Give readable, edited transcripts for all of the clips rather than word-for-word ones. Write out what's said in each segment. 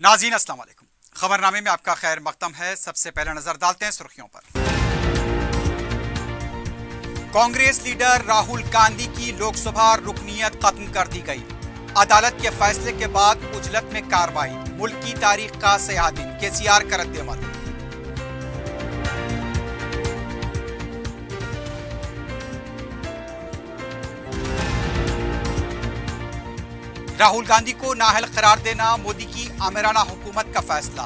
नाज़रीन अस्सलाम वालेकुम। खबरनामे में आपका खैर मकदम है। सबसे पहले नजर डालते हैं सुर्खियों पर। कांग्रेस लीडर राहुल गांधी की लोकसभा रुकनीयत खत्म कर दी गई। अदालत के फैसले के बाद उजलत में कार्रवाई। मुल्क की तारीख का सयाह दिन, केसीआर का रद्द-ए-अमल। राहुल गांधी को नाअहल करार देना, मोदी की आमिराना हुकूमत का फैसला।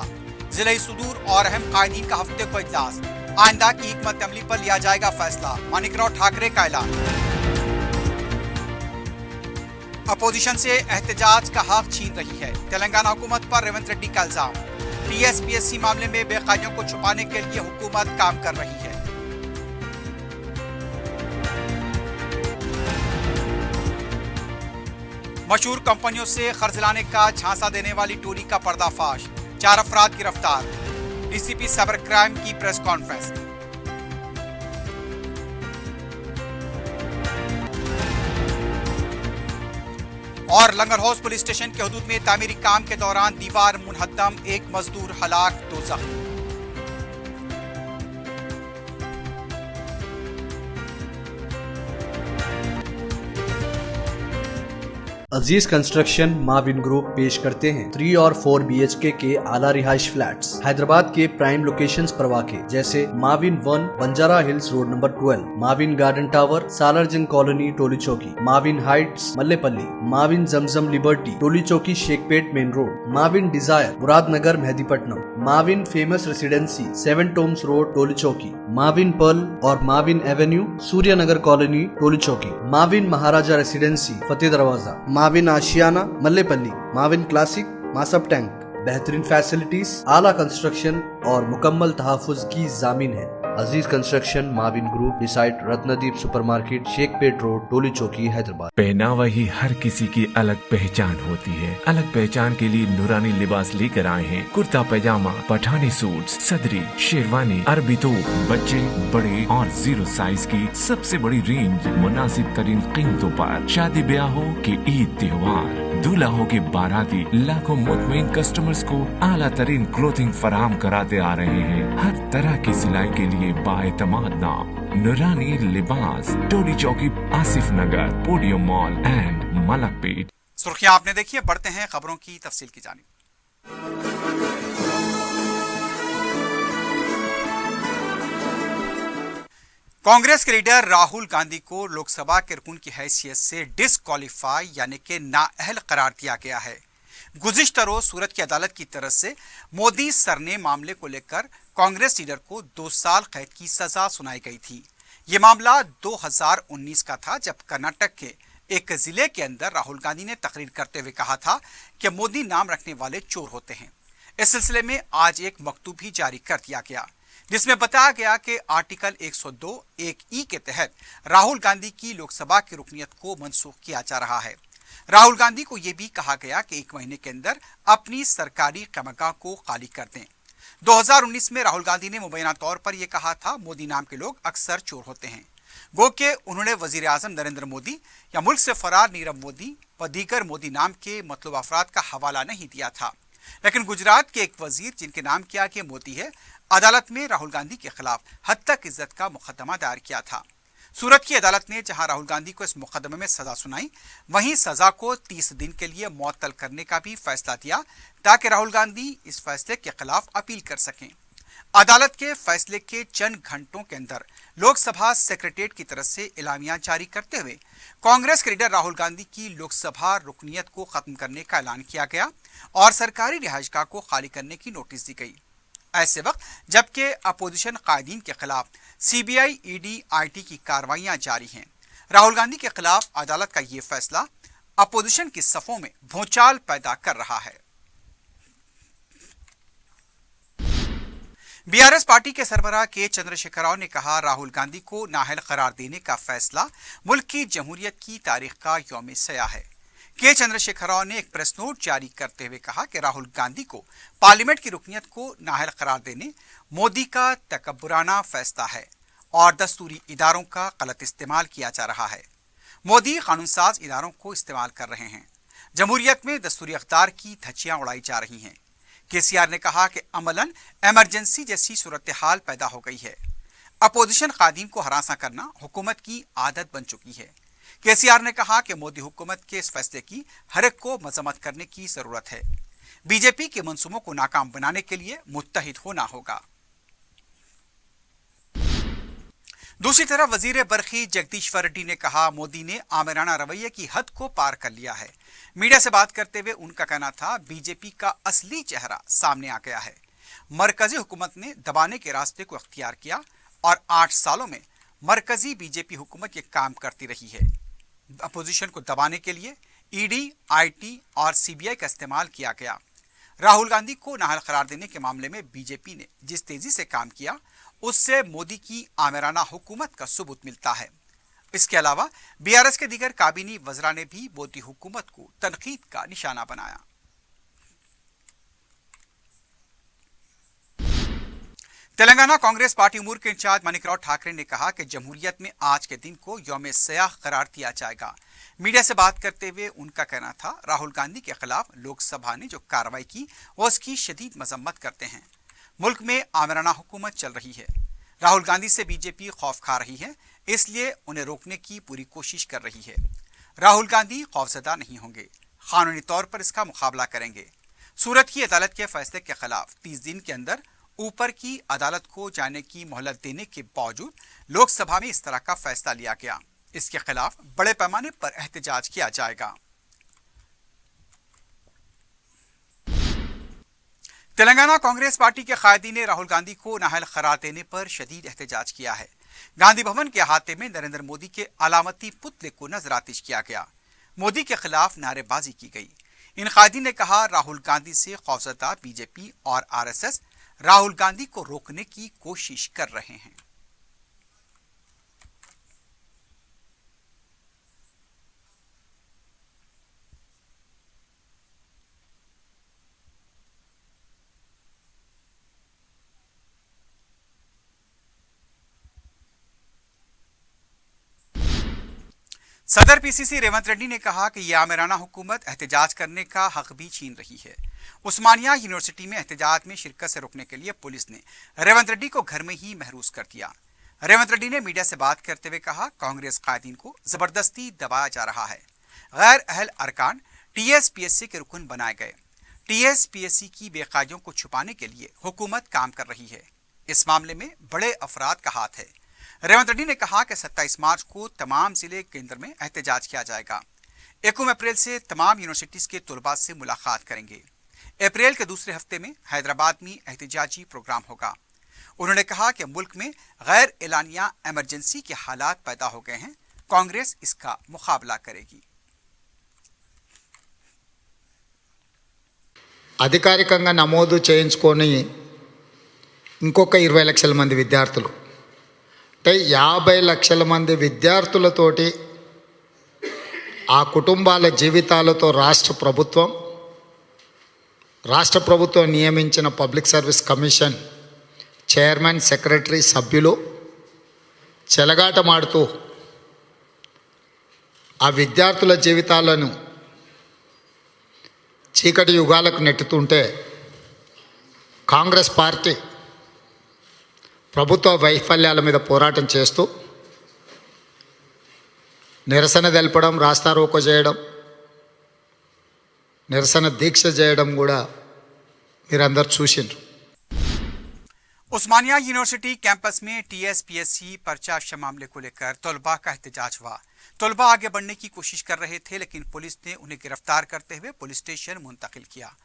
जिले सुदूर और अहम कायदीन का हफ्ते को इजलास। आइंदा की हिकमत अमली पर लिया जाएगा फैसला। मानिकराव ठाकरे का ऐलान। अपोजिशन से एहतजाज का हक छीन रही है। तेलंगाना हुकूमत पर रेवंत रेड्डी का इल्जाम। टीएसपीएससी मामले में बेकायदियों को छुपाने के लिए हुकूमत काम कर रही है। मशहूर कंपनियों से कर्ज लाने का झांसा देने वाली टोली का पर्दाफाश। 4 अफराद गिरफ्तार। डीसीपी साइबर क्राइम की प्रेस कॉन्फ्रेंस। और लंगर हाउस पुलिस स्टेशन के हदूद में तामीरी काम के दौरान दीवार मुनहद्दम, 1 मजदूर हलाक, 2 जख्मी। अजीज कंस्ट्रक्शन माविन ग्रुप पेश करते हैं 3 और 4 BHK के आला रिहाइश फ्लैट्स हैदराबाद के प्राइम लोकेशंस पर वाक़े, जैसे Mavin 1 Banjara hills road number 12, Mavin garden tower Salarjung colony Toli Chowki, Mavin heights Mallepally, Mavin Zamzam liberty Toli Chowki Shaikpet main road, Mavin desire Muradnagar Mehdipatnam, Mavin famous residency 7 Tombs road Toli Chowki, Mavin pearl और Mavin avenue Suryanagar colony Toli Chowki, Mavin Maharaja residency Fateh Darwaza, Mavin Ashiana Mallepally, Mavin classic Masab tank. बेहतरीन facilities, आला construction और मुकम्मल तहफ़्फ़ुज़ की जामीन है। Aziz construction Mavin group beside Ratnadeep supermarket Shaikpet road Toli Chowki Hyderabad. पहनावा ही हर किसी की अलग पहचान होती है। अलग पहचान के लिए नूरानी लिबास लेकर आए हैं। कुर्ता पैजामा, पठानी सूट, सदरी, शेरवानी, अरबी तोप, बच्चे बड़े और 0 साइज की सबसे बड़ी रेंज मुनासिब तरीन कीमतों पर। शादी ब्याह हो कि ईद त्योहार, दूल्हा हो के बाराती, लाखों मुतमईन कस्टमर्स को आला तरीन क्लोथिंग फराहम कराते आ रहे हैं। हर तरह की सिलाई के लिए बाएतमाद नाम नूरानी Libas, Toli Chowki, Asif Nagar, podium mall and Malakpet. सुर्खियां आपने देखी है, बढ़ते हैं खबरों की तफसील की जानिब। कांग्रेस के लीडर राहुल गांधी को लोकसभा के रुकन की हैसियत से डिस्क्वालीफाई यानी कि नाअहल करार दिया गया है। गुज़िश्ता रोज सूरत की अदालत की तरफ से मोदी सरने मामले को लेकर कांग्रेस लीडर को 2 साल कैद की सजा सुनाई गई थी। ये मामला 2019 का था, जब कर्नाटक के एक जिले के अंदर राहुल गांधी ने तकरीर करते हुए कहा था कि मोदी नाम रखने वाले चोर होते हैं। इस सिलसिले में आज एक मकतूब भी जारी कर दिया गया, जिसमें बताया गया कि आर्टिकल 102(1)(e) के तहत राहुल गांधी की लोकसभा की रुकनीयत को मनसूख किया जा रहा है। राहुल गांधी को यह भी कहा गया कि 1 महीने के अंदर अपनी सरकारी क़ैमगाह को खाली कर दें। 2019 में राहुल गांधी ने मुबैना तौर पर यह कहा था, मोदी नाम के लोग अक्सर चोर होते हैं। गो के उन्होंने वजीर आजम नरेंद्र मोदी या मुल्क से फरार नीरव मोदी व दीगर मोदी नाम के मतलब अफराद का हवाला नहीं दिया था, लेकिन गुजरात के एक वजीर जिनके नाम के आगे मोदी है, अदालत में राहुल गांधी के खिलाफ हद तक इज्जत का मुकदमा दायर किया था। सूरत की अदालत ने जहां राहुल गांधी को इस मुकदमे में सजा सुनाई, वहीं सजा को 30 दिन के लिए मुअत्तल करने का भी फैसला दिया, ताकि राहुल गांधी इस फैसले के खिलाफ अपील कर सकें। अदालत के फैसले के चंद घंटों के अंदर लोकसभा सेक्रेटेरिएट की तरफ से एलामिया जारी करते हुए कांग्रेस के लीडर राहुल गांधी की लोकसभा रुकनीयत को खत्म करने का ऐलान किया गया और सरकारी रिहाइशगाह को खाली करने की नोटिस दी गई। ऐसे वक्त जबकि अपोजिशन कायदीन के खिलाफ सीबीआई, ईडी, आईटी की कार्रवाइयां जारी हैं, राहुल गांधी के खिलाफ अदालत का यह फैसला अपोजिशन की सफों में भूचाल पैदा कर रहा है। बीआरएस पार्टी के सरबराह के चंद्रशेखर राव ने कहा, राहुल गांधी को नाअहल करार देने का फैसला मुल्क की जमहूरियत की तारीख का यौम सया है। के चंद्रशेखर राव ने एक प्रेस नोट जारी करते हुए कहा कि राहुल गांधी को पार्लियामेंट की रुकनीयत को नाअहल करार देने मोदी का तकब्बुराना फैसला है और दस्तूरी इदारों का गलत इस्तेमाल किया जा रहा है। मोदी कानूनसाज इदारों को इस्तेमाल कर रहे हैं। जमहूरियत में दस्तूरी अख्तियार की धज्जियां उड़ाई जा रही हैं। केसीआर ने कहा कि अमलन इमरजेंसी जैसी सूरत हाल पैदा हो गई है। अपोजिशन कायदीन को हरासा करना हुकूमत की आदत बन चुकी है। केसीआर ने कहा कि मोदी हुकूमत के इस फैसले की हर एक को मजम्मत करने की जरूरत है। बीजेपी के मंसूबों को नाकाम बनाने के लिए मुत्तहिद होना होगा। दूसरी तरफ वजीर बरखी जगदीश्वर रेड्डी ने कहा मोदी ने आमिराना रवैये की हद को पार कर लिया है। मीडिया से बात करते हुए उनका कहना था बीजेपी का असली चेहरा सामने आ गया है। मरकजी हुकूमत ने दबाने के रास्ते को अख्तियार किया और 8 सालों में मरकजी बीजेपी हुकूमत ये काम करती रही है। अपोजिशन को दबाने के लिए ईडी, आईटी और सीबीआई का इस्तेमाल किया गया। राहुल गांधी को नाअहल करार देने के मामले में बीजेपी ने जिस तेजी से काम किया उससे मोदी की आमिराना हुकूमत का सबूत मिलता है। इसके अलावा बीआरएस के दीगर काबीनी वज़रा ने भी मोदी हुकूमत को तनकीद का निशाना बनाया। तेलंगाना कांग्रेस पार्टी उमूर के इंचार्ज मानिकराव ठाकरे ने कहा कि जमहूरियत में आज के दिन को यौम सयाह करार दिया जाएगा। मीडिया से बात करते हुए उनका कहना था राहुल गांधी के खिलाफ लोकसभा ने जो कार्रवाई की वो उसकी शदीद मजम्मत करते हैं। मुल्क में आमिराना हुकूमत चल रही है। राहुल गांधी से बीजेपी खौफ खा रही है, इसलिए उन्हें रोकने की पूरी कोशिश कर रही है। राहुल गांधी खौफजदा नहीं होंगे, कानूनी तौर पर इसका मुकाबला करेंगे। सूरत की अदालत के फैसले के खिलाफ 30 दिन के अंदर ऊपर की अदालत को जाने की मोहलत देने के बावजूद लोकसभा में इस तरह का फैसला लिया गया। इसके खिलाफ बड़े पैमाने पर एहतजाज किया जाएगा। तेलंगाना कांग्रेस पार्टी के कायदी ने राहुल गांधी को नाअहल करार देने पर शदीद एहतजाज किया है। गांधी भवन के अहाते में नरेंद्र मोदी के अलामती पुतले को नजरातिश किया गया। मोदी के खिलाफ नारेबाजी की गई। इन कायदी ने कहा राहुल गांधी से खौफजदा बीजेपी और आरएसएस राहुल गांधी को रोकने की कोशिश कर रहे हैं। सदर पीसीसी रेवंत रेड्डी ने कहा कि यह आमिराना हुकूमत एहतजाज करने का हक भी छीन रही है। उस्मानिया यूनिवर्सिटी में एहतजाज में शिरकत से रोकने के लिए पुलिस ने रेवंत रेड्डी को घर में ही महरूस कर दिया। रेवंत रेड्डी ने मीडिया से बात करते हुए कहा कांग्रेस कायदीन को जबरदस्ती दबाया जा रहा है। गैर अहल अरकान टीएसपीएससी के रुकन बनाए गए। टीएसपीएससी की बेकायदियों को छुपाने के लिए हुकूमत काम कर रही है। इस मामले में बड़े अफराद का हाथ है। रेवंत रेड्डी ने कहा कि 27 मार्च को तमाम जिले केंद्र में एहतजाज किया जाएगा। 1 अप्रैल से तमाम यूनिवर्सिटीज के तलबा से मुलाकात करेंगे। अप्रैल के दूसरे हफ्ते में हैदराबाद में एहतजाजी प्रोग्राम होगा। उन्होंने कहा कि मुल्क में गैर एलानिया इमरजेंसी के हालात पैदा हो गए हैं, कांग्रेस इसका मुकाबला करेगी। అధికారికంగా నమోదు చేయించుకొని ఇంకొక 20 లక్షల మంది విద్యార్థులు అంటే 50 లక్షల మంది విద్యార్థులతోటి ఆ కుటుంబాల జీవితాలతో రాష్ట్ర ప్రభుత్వం నియమించిన public service commission chairman, secretary, సభ్యులు చెలగాటమాడుతూ ఆ విద్యార్థుల జీవితాలను చీకటి యుగాలకు నెట్టుతుంటే కాంగ్రెస్ పార్టీ ప్రభుత్వ వైఫల్యాల మీద పోరాటం చేస్తూ నిరసన తెలపడం, రాస్తారోకో చేయడం, నిరసన దీక్ష చేయడం కూడా మీరందరూ చూసిండ్రు। उस्मानिया यूनिवर्सिटी कैंपस में टीएसपीएससी पर्चा मामले को लेकर तलबा का एहतजाज हुआ। तलबा आगे बढ़ने की कोशिश कर रहे थे लेकिन पुलिस ने उन्हें गिरफ्तार करते हुए पुलिस स्टेशन मुंतकिल किया।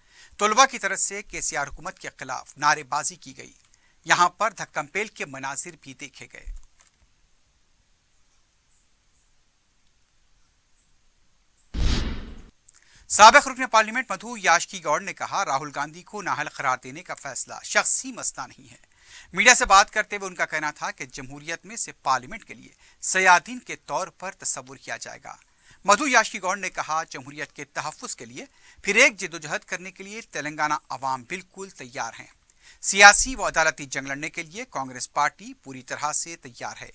तलबा की तरफ से केसीआर हुकूमत के खिलाफ नारेबाजी की गई। यहां पर धक्कमपेल के मनाजिर भी देखे गए। साबिक रुकन पार्लियामेंट मधु याशकी गौड़ ने कहा राहुल गांधी को नाअहल करार देने का फैसला शख्सी मसला नहीं है। मीडिया से बात करते हुए उनका कहना था कि जमहूरियत में से पार्लियामेंट के लिए सयादीन के तौर पर तस्वुर किया जाएगा। मधु याशकी गौड़ ने कहा जमहूरियत के तहफ्फुज के लिए फिर एक जिद्दोजहद करने के लिए तेलंगाना अवाम बिल्कुल तैयार हैं। सियासी व अदालती जंग लड़ने के लिए कांग्रेस पार्टी पूरी तरह से तैयार है।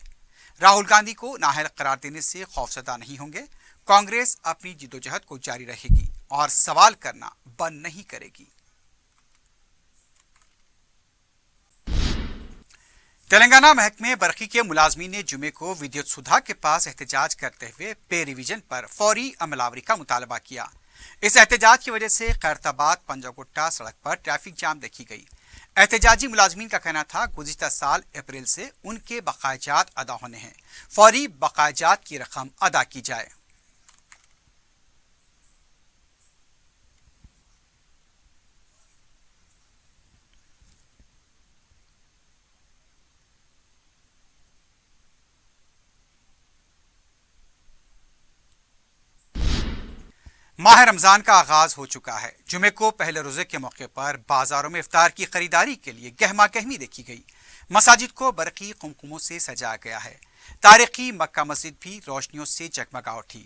राहुल गांधी को नाअहल करार देने से खौफजदा नहीं होंगे। कांग्रेस अपनी जिद्दोजहद को जारी रहेगी और सवाल करना बंद नहीं करेगी। तेलंगाना महकमे बरकी के मुलाजमीन ने जुमे को विद्युत सुधा के पास एहतजाज करते हुए पे रिवीजन पर फौरी अमलावरी का मुतालबा किया। इस एहतजाज की वजह से खैरताबाद पंजागुट्टा सड़क पर ट्रैफिक जाम देखी गई। एहतजाजी मुलाजमीन का कहना था गुज़िश्ता साल अप्रैल से उनके बकायाजात अदा होने हैं, फौरी बकायाजात की रकम अदा की जाए। माह रमजान का आगाज हो चुका है। जुमे को पहले रोजे के मौके पर बाजारों में इफ्तार की खरीदारी के लिए गहमा गहमी देखी गई। मसाजिद को बरकी कुमकुमों से सजाया गया है। तारीखी मक्का मस्जिद भी रोशनियों से जगमगा उठी।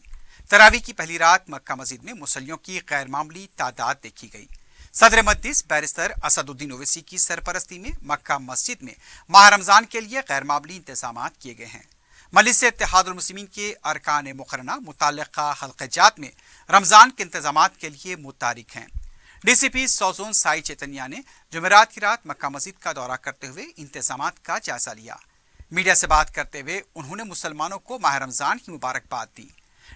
तरावी की पहली रात मक्का मस्जिद में मुसल्लियों की गैर मामूली तादाद देखी गई। सदर मजलिस बैरिस्टर असदुद्दीन ओवैसी की सरपरस्ती में मक्का मस्जिद में माह रमजान के लिए गैर मामूली इंतजाम किए गए हैं। मजलिस इत्तेहादुल मुस्लिमीन के अरकान मुकर्रना मुताल्लिका हल्क़जात में रमजान के इंतजामात के लिए मुतारिक हैं। डीसीपी सौजोन साई चैतन्या ने जुमेरात की रात मक्का मस्जिद का दौरा करते हुए इंतजामात का जायजा लिया। मीडिया से बात करते हुए उन्होंने मुसलमानों को माह रमजान की मुबारकबाद दी।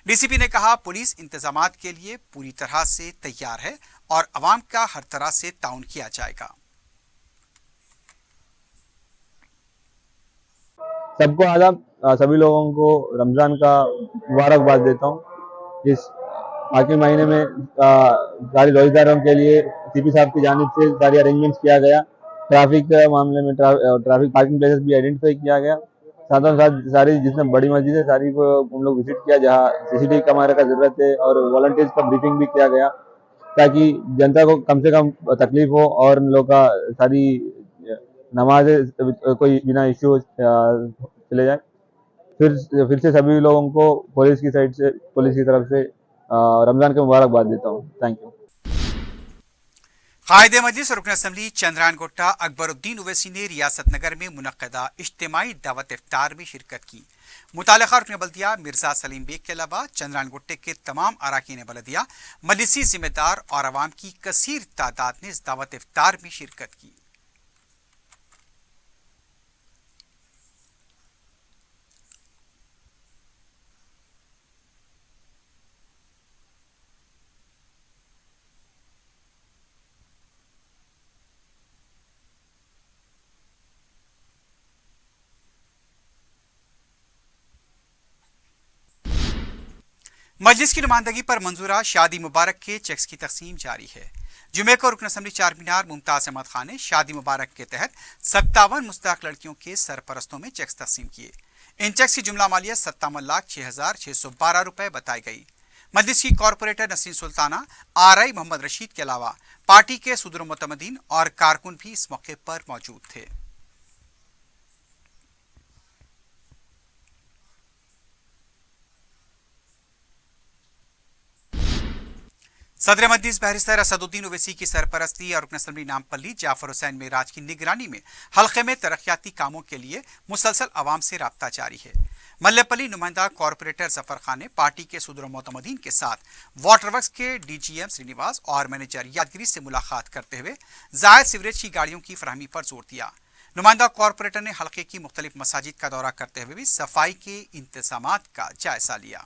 डीसीपी ने कहा, पुलिस इंतजामात के लिए पूरी तरह से तैयार है और अवाम का हर तरह से ताउन किया जाएगा। सबको आदाब। सभी लोगों को रमज़ान का मुबारकबाद देता हूँ। इस बाकी महीने में सारी रोज़ेदारों के लिए सीपी साहब की जानिब से सारी अरेंजमेंट्स किया गया। ट्रैफिक के मामले में ट्रैफिक पार्किंग प्लेसेस भी आइडेंटिफाई किया गया। साथ साथ सारी जितने बड़ी मस्जिद है सारी को हम लोग विजिट किया, जहाँ सीसीटीवी कैमरे का ज़रूरत है, और वॉलंटियर्स का ब्रीफिंग भी किया गया ताकि जनता को कम से कम तकलीफ हो और उन लोग का सारी नमाज कोई बिना इश्यू चले जाए। फिर से सभी लोगों को पुलिस की तरफ से रमजान के मुबारकबाद देता हूँ। Thank you. कायदे मजलिस रुकन असम्बली चंद्रायन गोट्टा अकबरुद्दीन ओवैसी ने रियासत नगर में मुनक्कदा इज्तिमाई दावत इफ्तार में शिरकत की। मुतालिका रुकन बल्दिया मिर्जा सलीम बेग के अलावा चंद्रायन गोट्टे के तमाम अराकीन बल्दिया, मजलिसी जिम्मेदार और अवाम की कसीर तादाद ने इस दावत इफ्तार में शिरकत की। मजलिस की नुमाइंदगी पर मंजूरा शादी मुबारक के चेक्स की तकसीम जारी है। जुमे को रुकन असम्बली चार मीनार मुमताज अहमद खान ने शादी मुबारक के तहत 57 मुस्तहक लड़कियों के सरपरस्तों में चेक्स तकसीम किए। इन चेक्स की जुमला मालियत 57,06,612 रुपए बताई गई। मजलिस की कॉरपोरेटर नसरीन सुल्ताना, आरआई मोहम्मद रशीद के अलावा पार्टी के सदर मुतमदीन और कारकुन भी इस मौके पर मौजूद थे। सदर मजलिस बैरिस्टर असदुद्दीन ओवैसी की सरपरस्ती और रुकन असम्बली नामपल्ली जाफर हुसैन मेराज की निगरानी में हल्के में तरक्याती कामों के लिए मुसलसल अवाम से राब्ता जारी है। मल्लेपल्ली नुमाइंदा कॉरपोरेटर जफर खान ने पार्टी के सदर मोतमदीन के साथ वाटर वर्क्स के डीजीएम श्रीनिवास और मैनेजर यादगिरी से मुलाकात करते हुए जायद सीवरेज की गाड़ियों की फरहमी पर जोर दिया। नुमाइंदा कॉरपोरेटर ने हल्के की मुख्तलिफ मसाजिद का दौरा करते हुए भी सफाई के इंतजामात का जायजा लिया।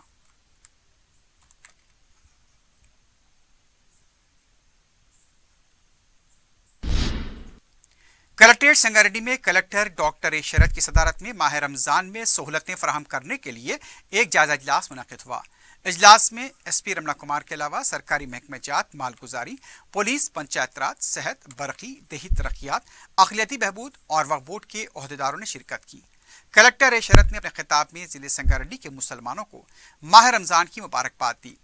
कलेक्ट्रेट संगारेड्डी में कलेक्टर डॉक्टर ए शरद की सदारत में माह रमजान में सहूलतें फराहम करने के लिए एक जायजा इजलास मुनक़िद हुआ। इजलास में एसपी रमना कुमार के अलावा सरकारी महकमे जात, मालगुजारी, पुलिस, पंचायत राज, सेहत, बरकी, देही तरक्यात, अक़लियती बहबूद और वक्फ बोर्ड के ओहदेदारों ने शिरकत की। कलेक्टर ए शरद ने अपने खिताब में जिले संगारेड्डी के मुसलमानों को माह रमजान की मुबारकबाद दी।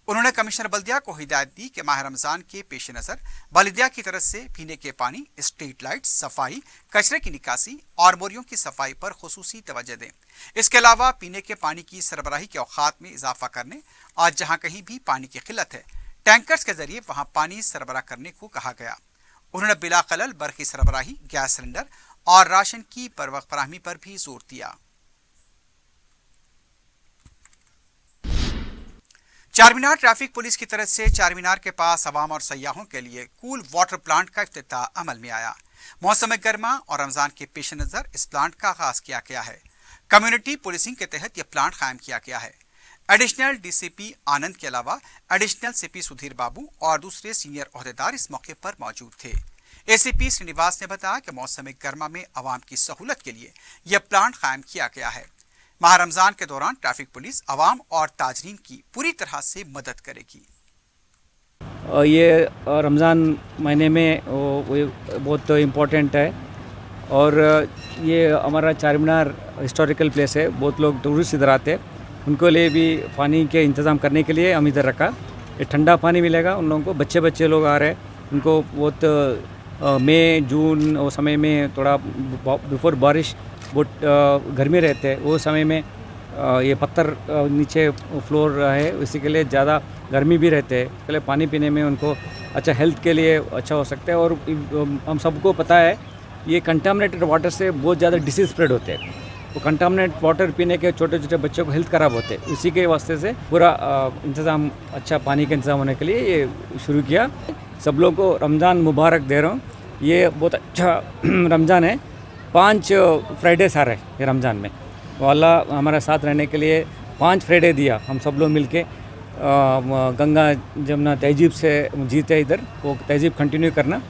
उन्होंने कमिश्नर बल्दिया को हिदायत दी कि माह रमजान के पेश नज़र बल्दिया की तरफ से पीने के पानी, स्ट्रीट लाइट, सफाई, कचरे की निकासी और बोरियों की सफाई पर खुसूसी तवज्जो दें। इसके अलावा पीने के पानी की सरबराही के औकात में इजाफा करने और जहां कहीं भी पानी की किल्लत है टैंकर्स के जरिए वहां पानी सरबराह करने को कहा गया। उन्होंने बिला खलल बरकी सरबराही, गैस सिलेंडर और राशन की बरवक्त फराहमी पर भी जोर दिया। चारमीनार ट्रैफिक पुलिस की तरफ से चारमीनार के पास अवाम और सयाहों के लिए कूल वाटर प्लांट का इफ्तिताह अमल में आया। मौसम गर्मा और रमजान के पेश नजर इस प्लांट का आगाज किया गया है। कम्युनिटी पुलिसिंग के तहत यह प्लांट कायम किया गया है। एडिशनल डीसीपी आनंद के अलावा एडिशनल सीपी सुधीर बाबू और दूसरे सीनियर ओहदेदार इस मौके पर मौजूद थे। एसीपी श्रीनिवास ने बताया कि मौसम गर्मा में आवाम की सहूलत के लिए यह प्लांट कायम किया गया है। माह रमजान के दौरान ट्रैफिक पुलिस आवाम और ताजरीन की पूरी तरह से मदद करेगी। ये रमज़ान महीने में बहुत इम्पोर्टेंट है और ये हमारा चार मीनार हिस्टोरिकल प्लेस है। बहुत लोग टूरिस्ट इधर आते हैं, उनको लिए भी पानी के इंतज़ाम करने के लिए हम इधर रखा। ये ठंडा पानी मिलेगा उन लोगों को। बच्चे लोग आ रहे हैं, उनको बहुत मई जून वो समय में थोड़ा बिफोर बारिश बहुत गर्मी रहते हैं, वो समय में ये पत्थर नीचे फ्लोर है, इसी के लिए ज़्यादा गर्मी भी रहते हैं। इसके लिए पानी पीने में उनको अच्छा, हेल्थ के लिए अच्छा हो सकता है। और हम सबको पता है ये कंटामिनेटेड वाटर से बहुत ज़्यादा डिसीज़ स्प्रेड होते हैं। वो कंटामिनेटेड वाटर पीने के छोटे छोटे बच्चों को हेल्थ ख़राब होते हैं। इसी के वास्ते से पूरा इंतज़ाम, अच्छा पानी का इंतज़ाम होने के लिए ये शुरू किया। सब लोगों को रमज़ान मुबारक दे रहा हूँ। ये बहुत अच्छा रमज़ान है। 5 फ्राइडेस आ रहे हैं ये रमज़ान में। तो अल्लाह हमारे साथ रहने के लिए 5 फ्राइडे दिया। हम सब लोग मिलके गंगा जमुना तहजीब से जीते इधर, वो तहजीब कंटिन्यू करना।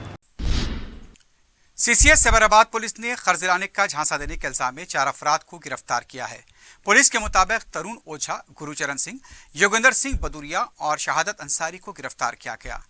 सीसीएस सैबराबाद पुलिस ने कर्ज दिलाने का झांसा देने के इल्जाम में 4 अफराद को गिरफ्तार किया है। पुलिस के मुताबिक तरुण ओझा, गुरुचरण सिंह, योगेंद्र सिंह बदुरिया और शहादत अंसारी को गिरफ्तार किया गया।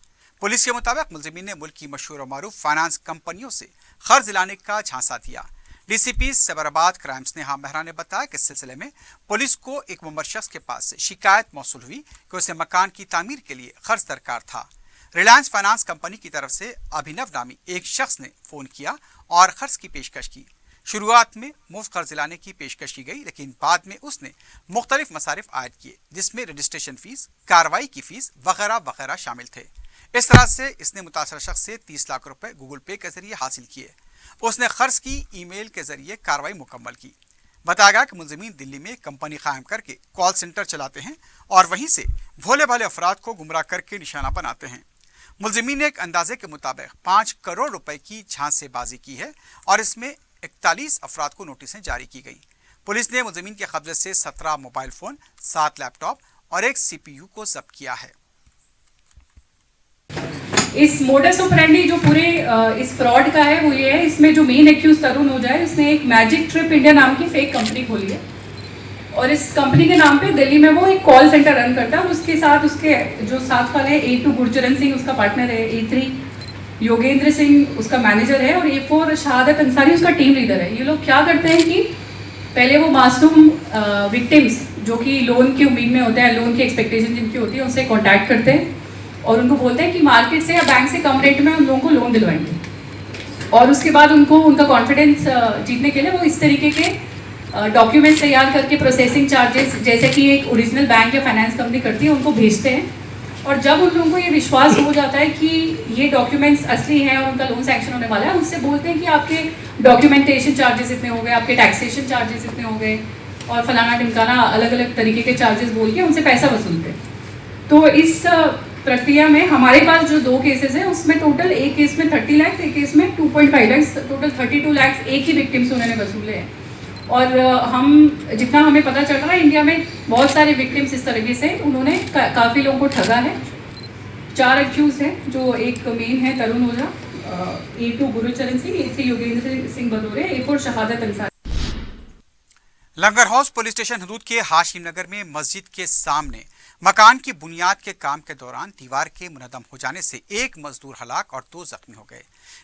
पुलिस के मुताबिक मुलजिमीन ने मुल्क की मशहूर और मारूफ फाइनेंस कंपनियों से कर्ज दिलाने का झांसा दिया। डीसीपी सैबराबाद क्राइम स्नेहा मेहरा ने बताया कि इस सिलसिले में पुलिस को एक मुमर शख्स के पास से शिकायत मौसूल हुई कि उसे मकान की तामीर के लिए कर्ज दरकार था। रिलायंस फाइनेंस कंपनी की तरफ से अभिनव नामी एक शख्स ने फोन किया और कर्ज की पेशकश की। शुरुआत में मुफ्त कर्ज दिलाने की पेशकश की गई, लेकिन बाद में उसने मुख्तलिफ मसारिफ आयद किए, जिसमें रजिस्ट्रेशन फीस, कार्रवाई की फीस वगैरह वगैरह शामिल थे। इस तरह से इसने मुतासर शख्स से 30 लाख रुपए गूगल पे के जरिए हासिल किए। उसने कर्ज की ईमेल के जरिए कार्रवाई मुकम्मल की। बताया गया कि मुलजिमीन दिल्ली में कंपनी कायम करके कॉल सेंटर चलाते हैं और वहीं से भोले भाले अफराद को गुमराह करके निशाना बनाते हैं। मुलजिमीन ने एक अंदाजे के मुताबिक 5 करोड़ रुपए की झांसेबाजी की है और इसमें 41 अफराद को नोटिसें जारी की गई। पुलिस ने मुलजिमीन के कब्जे से 17 मोबाइल फोन, 7 लैपटॉप और एक CPU को जब्त किया है। इस मोडस ऑपरेंडी जो पूरे इस फ्रॉड का है वो ये है, इसमें जो मेन एक्यूज तरुण ओझा है, उसने एक मैजिक ट्रिप इंडिया नाम की फेक कंपनी खोली है और इस कंपनी के नाम पे दिल्ली में वो एक कॉल सेंटर रन करता है। उसके साथ उसके जो साथ वाले हैं, A2 गुरचरण सिंह उसका पार्टनर है, A3 योगेंद्र सिंह उसका मैनेजर है और A4 शहादत अंसारी उसका टीम लीडर है। ये लोग क्या करते हैं कि पहले वो मासूम विक्टिम्स जो कि लोन की उम्मीद में होते हैं, लोन की एक्सपेक्टेशन जिनकी होती है, उनसे कॉन्टैक्ट करते हैं और उनको बोलते हैं कि मार्केट से या बैंक से कम रेट में उन लोगों को लोन दिलवाएंगे। और उसके बाद उनको उनका कॉन्फिडेंस जीतने के लिए वो इस तरीके के डॉक्यूमेंट्स तैयार करके प्रोसेसिंग चार्जेस जैसे कि एक ओरिजिनल बैंक या फाइनेंस कंपनी करती है उनको भेजते हैं। और जब उन लोगों को ये विश्वास हो जाता है कि ये डॉक्यूमेंट्स असली हैं और उनका लोन सैंक्शन होने वाला है, उनसे बोलते हैं कि आपके डॉक्यूमेंटेशन चार्जेस इतने हो गए, आपके टैक्सेशन चार्जेस इतने हो गए और फलाना ढिमकाना अलग अलग तरीके के चार्जेस बोल के उनसे पैसा वसूलते हैं। तो इस प्रक्रिया में हमारे पास जो 2 केसेस हैं उसमें टोटल एक केस में 30 लाख, एक केस में 2.5 लाख, टोटल 32 लाख एक ही विक्टिम से उन्होंने वसूले हैं। और हम जितना हमें पता चल रहा है इंडिया में बहुत सारे विक्टिम्स इस तरीके से उन्होंने काफ़ी लोगों को ठगा है। 4 एक्यूज हैं, जो एक मेन है तरुण ओझा, A2 Gurucharan Singh, A3 Yogendra Singh बदोरे, A4 शहादत अंसारी। लंगर हाउस पुलिस स्टेशन हदूद के हाशिम नगर में मस्जिद के सामने मकान की बुनियाद के काम के दौरान दीवार के मुनहदम हो जाने से एक मजदूर हलाक और 2 जख्मी हो गए।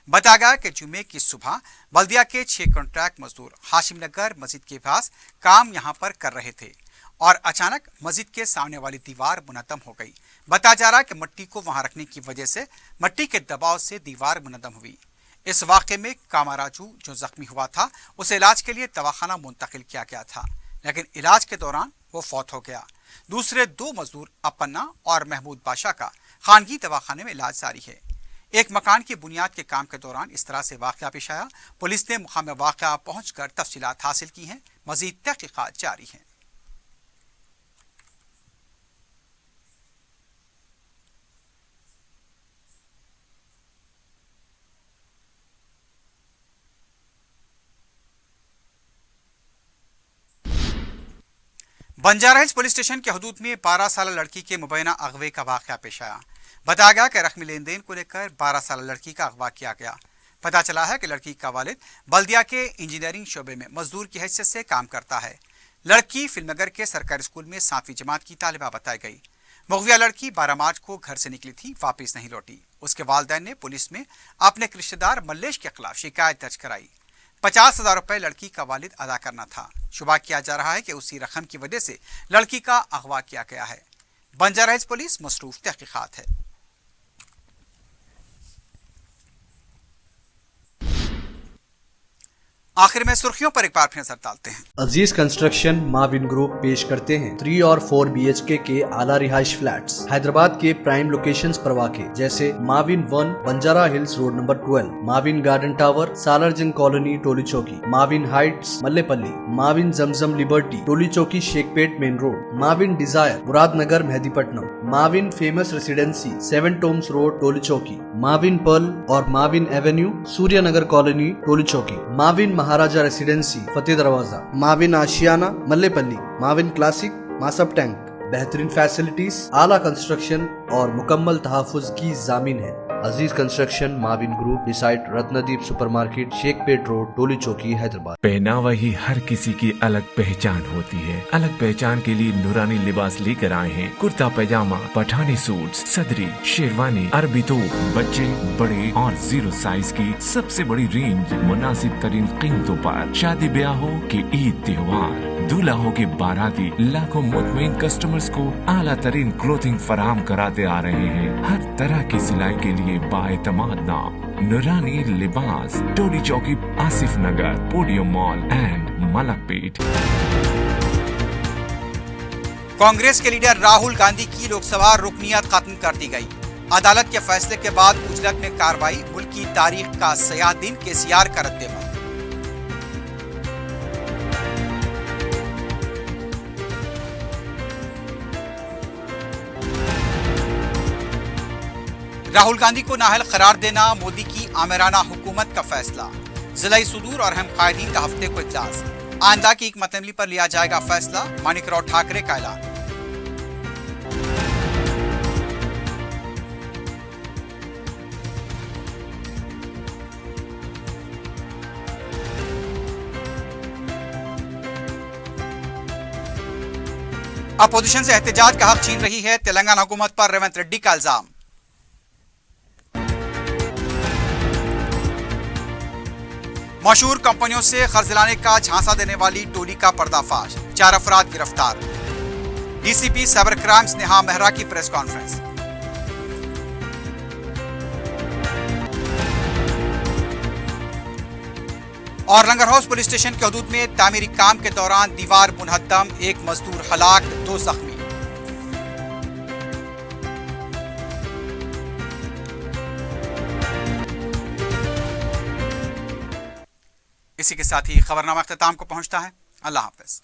बताया गया कि जुमे की सुबह बल्दिया के 6 कॉन्ट्रैक्ट मजदूर हाशिम नगर मस्जिद के पास काम यहां पर कर रहे थे और अचानक मस्जिद के सामने वाली दीवार मुनहदम हो गई। बताया जा रहा है कि मिट्टी को वहां रखने की वजह से मिट्टी के दबाव से दीवार मुनहदम हुई। इस वाक़े में कामाराजू जो जख्मी हुआ था उसे इलाज के लिए दवाखाना मुंतकिल किया गया था, लेकिन इलाज के दौरान वो फौत हो गया। दूसरे 2 मजदूर अपन्ना और महमूद बादशाह का खानगी दवाखाने में इलाज जारी है। एक मकान की बुनियाद के काम के दौरान इस तरह से वाक़या पेश आया। पुलिस ने मुकाम वाक़या पहुंचकर तफसीलात हासिल की हैं। मज़ीद तहक़ीक़ात जारी हैं। बंजारा हिल्स पुलिस स्टेशन के हदूद में 12 साल लड़की के मुबैना अगवे का वाकया पेश आया। बताया गया कि रकमी लेन देन को लेकर 12 साल लड़की का अगवा किया गया। पता चला है कि लड़की का वालिद बल्दिया के इंजीनियरिंग शोबे में मजदूर की हैसियत से काम करता है। लड़की फिल्मनगर के सरकारी स्कूल में 7वीं जमात की तालिबा बताई गई। मुगविया लड़की 12 मार्च को घर से निकली थी, वापस नहीं लौटी। उसके वालिदैन ने पुलिस में अपने एक रिश्तेदार मल्लेश के खिलाफ शिकायत दर्ज कराई। 50,000 रुपए लड़की का वालिद अदा करना था। शुबा किया जा रहा है कि उसी रकम की वजह से लड़की का अगवा किया गया है। बंजारा हिल्स पुलिस मसरूफ तहकीकात है। आखिर में सुर्खियों पर एक बार फिर नजर डालते हैं। अजीज कंस्ट्रक्शन माविन ग्रुप पेश करते हैं 3 और 4 BHK के आला रिहाइश फ्लैट्स हैदराबाद के प्राइम लोकेशंस पर वाक़े, जैसे Mavin 1 Banjara hills road number 12, Mavin garden tower Salarjung colony Toli Chowki, Mavin heights Mallepally, Mavin Zamzam liberty Toli Chowki Shaikpet main road, Mavin desire Muradnagar Mehdipatnam, Mavin famous residency 7 Tombs road Toli Chowki, Mavin pearl और Mavin avenue Suryanagar colony Toli Chowki, Mavin Maharaja residency Fateh Darwaza, Mavin Ashiana Mallepally, Mavin classic Masab tank. बेहतरीन facilities, आला construction और मुकम्मल तहफ़्फ़ुज़ की ज़ामीन है। Aziz construction Mavin group beside Ratnadeep supermarket Shaikpet road Toli Chowki Hyderabad. पहनावा ही हर किसी की अलग पहचान होती है। अलग पहचान के लिए नूरानी लिबास लेकर आए हैं। कुर्ता पैजामा, पठानी सूट, सदरी, शेरवानी, अरबी तोप, बच्चे बड़े और 0 साइज की सबसे बड़ी रेंज मुनासिब तरीन कीमतों पर। शादी ब्याह हो कि ईद त्योहार, दूल्हा हो के बाराती, लाखों मुतमईन कस्टमर्स को आला तरीन क्लोथिंग फराहम कराते आ रहे हैं। हर तरह की सिलाई के लिए बाएतमाद नाम नूरानी Libas, Toli Chowki, Asif Nagar, podium mall and Malakpet. Congress के लीडर राहुल गांधी की लोकसभा रुकनियत खत्म कर दी गई। अदालत के फैसले के बाद उजलत में कार्रवाई, मुल्क की तारीख का सयाह दिन केसीआर का रद्देमल। राहुल गांधी को नाअहल करार देना, मोदी की आमिराना हुकूमत का फैसला। जिला सुदूर और अहम कायदीन का हफ्ते को इजलास। आइंदा की हिकमत अमली पर लिया जाएगा फैसला, मानिकराव ठाकरे का ऐलान। अपोजिशन से एहतजाज का हक छीन रही है तेलंगाना हुकूमत पर रेवंत रेड्डी का इल्जाम। मशहूर कंपनियों से कर्ज दिलाने का झांसा देने वाली टोली का पर्दाफाश, 4 अफराद गिरफ्तार। DCP cyber crime Sneha Mehra की प्रेस कॉन्फ्रेंस। और लंगर हाउस पुलिस स्टेशन के हदूद में तामीरी काम के दौरान दीवार मुनहद्दम, 1 मजदूर हलाक, 2 जख्मी। इसी के साथ ही खबरनामा अख्ताम को पहुंचता है। अल्लाह हाफिज।